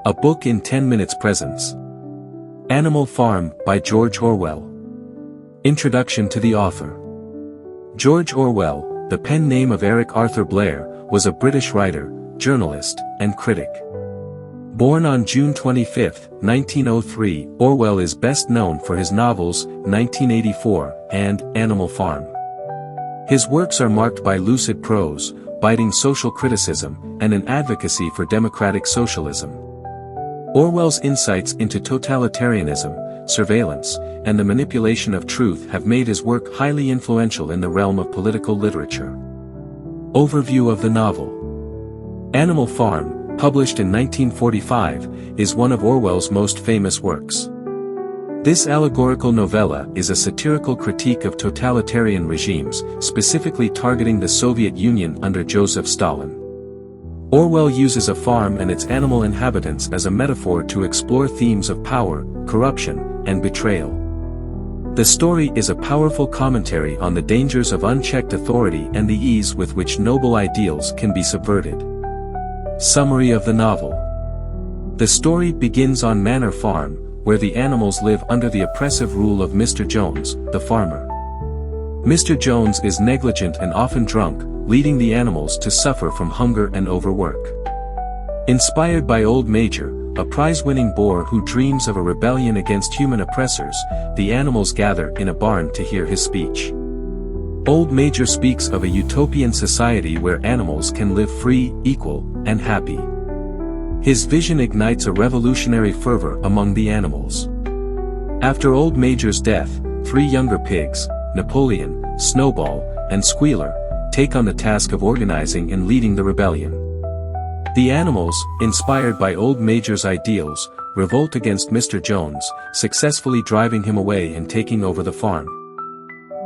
A book in 10 minutes presents. Animal Farm by George Orwell. Introduction to the author. George Orwell, the pen name of Eric Arthur Blair, was a British writer, journalist, and critic. Born on June 25, 1903, Orwell is best known for his novels 1984 and Animal Farm. His works are marked by lucid prose, biting social criticism, and an advocacy for democratic socialism. Orwell's insights into totalitarianism, surveillance, and the manipulation of truth have made his work highly influential in the realm of political literature. Overview of the novel. Animal Farm, published in 1945, is one of Orwell's most famous works. This allegorical novella is a satirical critique of totalitarian regimes, specifically targeting the Soviet Union under Joseph Stalin. Orwell uses a farm and its animal inhabitants as a metaphor to explore themes of power, corruption, and betrayal. The story is a powerful commentary on the dangers of unchecked authority and the ease with which noble ideals can be subverted. Summary of the novel. The story begins on Manor Farm, where the animals live under the oppressive rule of Mr. Jones, the farmer. Mr. Jones is negligent and often drunk, leading the animals to suffer from hunger and overwork. Inspired by Old Major, a prize-winning boar who dreams of a rebellion against human oppressors, the animals gather in a barn to hear his speech. Old Major speaks of a utopian society where animals can live free, equal, and happy. His vision ignites a revolutionary fervor among the animals. After Old Major's death, 3 younger pigs, Napoleon, Snowball, and Squealer, take on the task of organizing and leading the rebellion. The animals, inspired by Old Major's ideals, revolt against Mr. Jones, successfully driving him away and taking over the farm.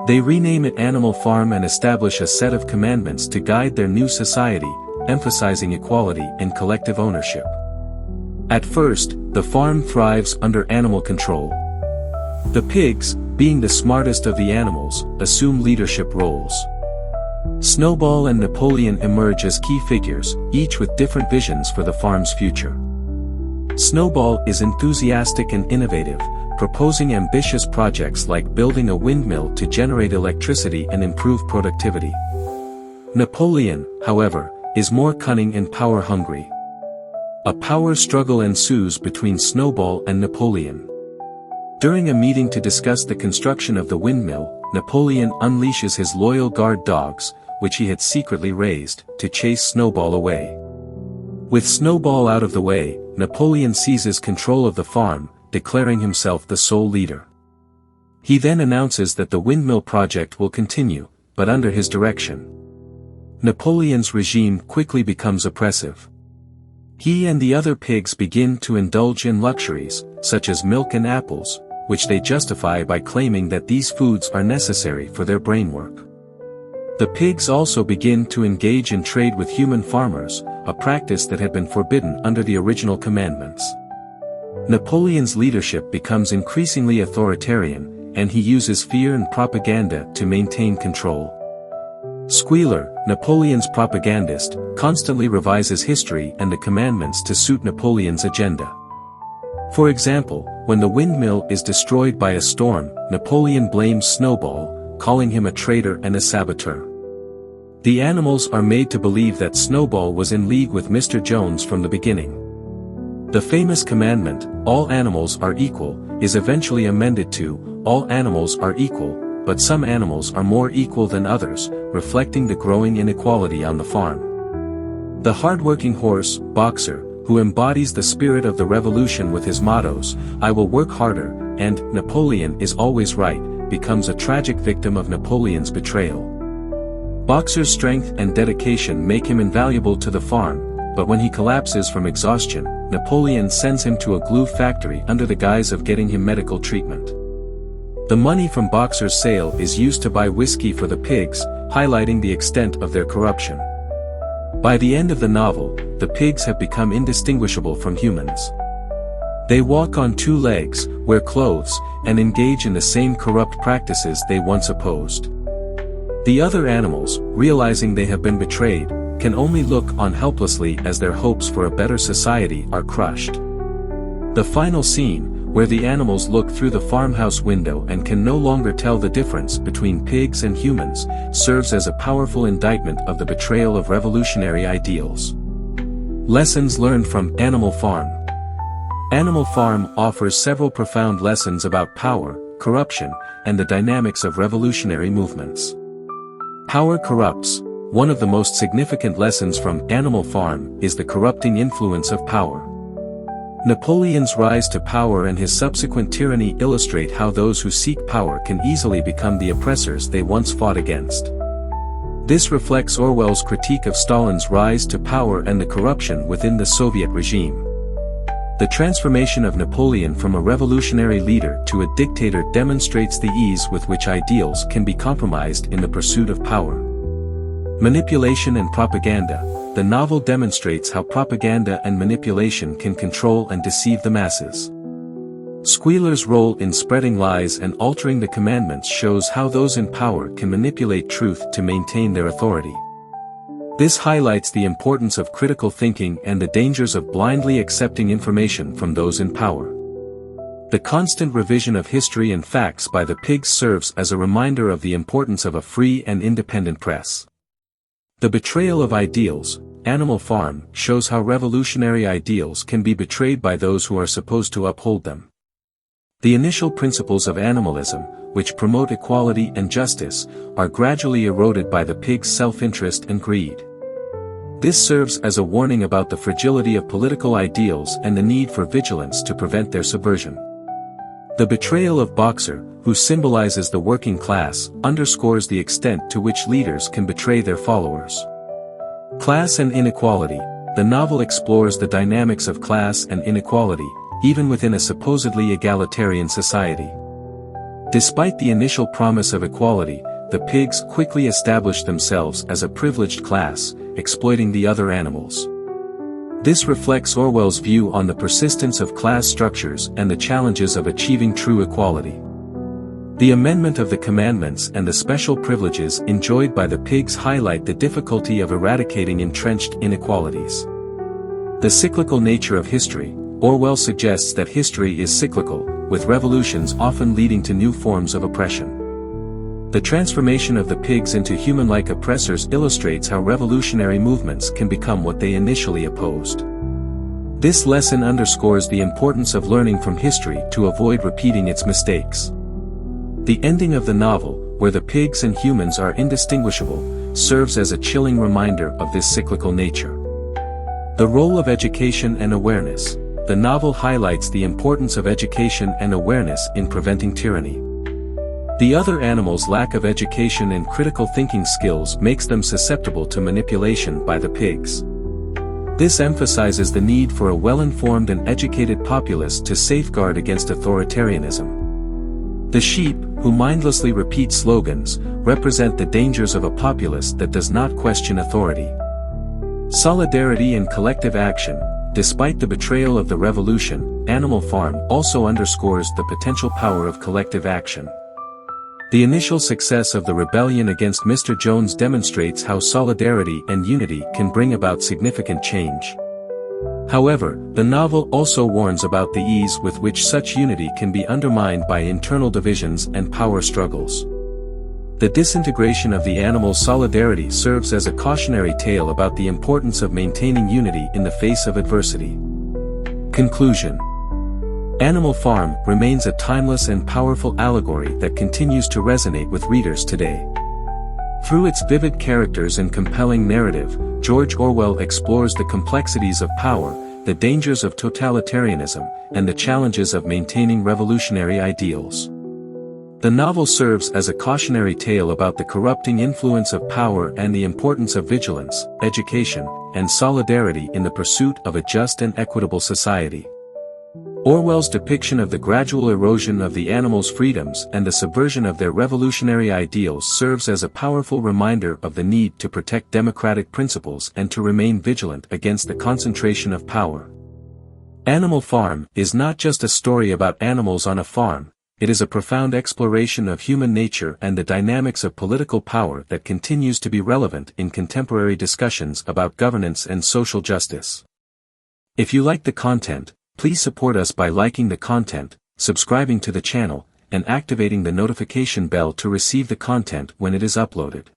They rename it Animal Farm and establish a set of commandments to guide their new society, emphasizing equality and collective ownership. At first, the farm thrives under animal control. The pigs, being the smartest of the animals, assume leadership roles. Snowball and Napoleon emerge as key figures, each with different visions for the farm's future. Snowball is enthusiastic and innovative, proposing ambitious projects like building a windmill to generate electricity and improve productivity. Napoleon, however, is more cunning and power-hungry. A power struggle ensues between Snowball and Napoleon. During a meeting to discuss the construction of the windmill, Napoleon unleashes his loyal guard dogs, which he had secretly raised, to chase Snowball away. With Snowball out of the way, Napoleon seizes control of the farm, declaring himself the sole leader. He then announces that the windmill project will continue, but under his direction. Napoleon's regime quickly becomes oppressive. He and the other pigs begin to indulge in luxuries, such as milk and apples, which they justify by claiming that these foods are necessary for their brain work. The pigs also begin to engage in trade with human farmers, a practice that had been forbidden under the original commandments. Napoleon's leadership becomes increasingly authoritarian, and he uses fear and propaganda to maintain control. Squealer, Napoleon's propagandist, constantly revises history and the commandments to suit Napoleon's agenda. For example, when the windmill is destroyed by a storm, Napoleon blames Snowball, calling him a traitor and a saboteur. The animals are made to believe that Snowball was in league with Mr. Jones from the beginning. The famous commandment, "All animals are equal," is eventually amended to, "All animals are equal, but some animals are more equal than others," reflecting the growing inequality on the farm. The hard-working horse, Boxer, who embodies the spirit of the revolution with his mottos, "I will work harder," and "Napoleon is always right," becomes a tragic victim of Napoleon's betrayal. Boxer's strength and dedication make him invaluable to the farm, but when he collapses from exhaustion, Napoleon sends him to a glue factory under the guise of getting him medical treatment. The money from Boxer's sale is used to buy whiskey for the pigs, highlighting the extent of their corruption. By the end of the novel, the pigs have become indistinguishable from humans. They walk on 2 legs, wear clothes, and engage in the same corrupt practices they once opposed. The other animals, realizing they have been betrayed, can only look on helplessly as their hopes for a better society are crushed. The final scene, where the animals look through the farmhouse window and can no longer tell the difference between pigs and humans, serves as a powerful indictment of the betrayal of revolutionary ideals. Lessons learned from Animal Farm. Animal Farm offers several profound lessons about power, corruption, and the dynamics of revolutionary movements. Power corrupts. One of the most significant lessons from Animal Farm is the corrupting influence of power. Napoleon's rise to power and his subsequent tyranny illustrate how those who seek power can easily become the oppressors they once fought against. This reflects Orwell's critique of Stalin's rise to power and the corruption within the Soviet regime. The transformation of Napoleon from a revolutionary leader to a dictator demonstrates the ease with which ideals can be compromised in the pursuit of power. Manipulation and propaganda. The novel demonstrates how propaganda and manipulation can control and deceive the masses. Squealer's role in spreading lies and altering the commandments shows how those in power can manipulate truth to maintain their authority. This highlights the importance of critical thinking and the dangers of blindly accepting information from those in power. The constant revision of history and facts by the pigs serves as a reminder of the importance of a free and independent press. The betrayal of ideals. Animal Farm shows how revolutionary ideals can be betrayed by those who are supposed to uphold them. The initial principles of animalism, which promote equality and justice, are gradually eroded by the pig's self-interest and greed. This serves as a warning about the fragility of political ideals and the need for vigilance to prevent their subversion. The betrayal of Boxer, who symbolizes the working class, underscores the extent to which leaders can betray their followers. Class and inequality. The novel explores the dynamics of class and inequality, even within a supposedly egalitarian society. Despite the initial promise of equality, the pigs quickly establish themselves as a privileged class, exploiting the other animals. This reflects Orwell's view on the persistence of class structures and the challenges of achieving true equality. The amendment of the commandments and the special privileges enjoyed by the pigs highlight the difficulty of eradicating entrenched inequalities. The cyclical nature of history. Orwell suggests that history is cyclical, with revolutions often leading to new forms of oppression. The transformation of the pigs into human-like oppressors illustrates how revolutionary movements can become what they initially opposed. This lesson underscores the importance of learning from history to avoid repeating its mistakes. The ending of the novel, where the pigs and humans are indistinguishable, serves as a chilling reminder of this cyclical nature. The role of education and awareness. The novel highlights the importance of education and awareness in preventing tyranny. The other animals' lack of education and critical thinking skills makes them susceptible to manipulation by the pigs. This emphasizes the need for a well-informed and educated populace to safeguard against authoritarianism. The sheep, who mindlessly repeat slogans, represent the dangers of a populace that does not question authority. Solidarity and collective action. Despite the betrayal of the revolution, Animal Farm also underscores the potential power of collective action. The initial success of the rebellion against Mr. Jones demonstrates how solidarity and unity can bring about significant change. However, the novel also warns about the ease with which such unity can be undermined by internal divisions and power struggles. The disintegration of the animals' solidarity serves as a cautionary tale about the importance of maintaining unity in the face of adversity. Conclusion. Animal Farm remains a timeless and powerful allegory that continues to resonate with readers today. Through its vivid characters and compelling narrative, George Orwell explores the complexities of power, the dangers of totalitarianism, and the challenges of maintaining revolutionary ideals. The novel serves as a cautionary tale about the corrupting influence of power and the importance of vigilance, education, and solidarity in the pursuit of a just and equitable society. Orwell's depiction of the gradual erosion of the animals' freedoms and the subversion of their revolutionary ideals serves as a powerful reminder of the need to protect democratic principles and to remain vigilant against the concentration of power. Animal Farm is not just a story about animals on a farm, it is a profound exploration of human nature and the dynamics of political power that continues to be relevant in contemporary discussions about governance and social justice. If you like the content, Please support us by liking the content, subscribing to the channel, and activating the notification bell to receive the content when it is uploaded.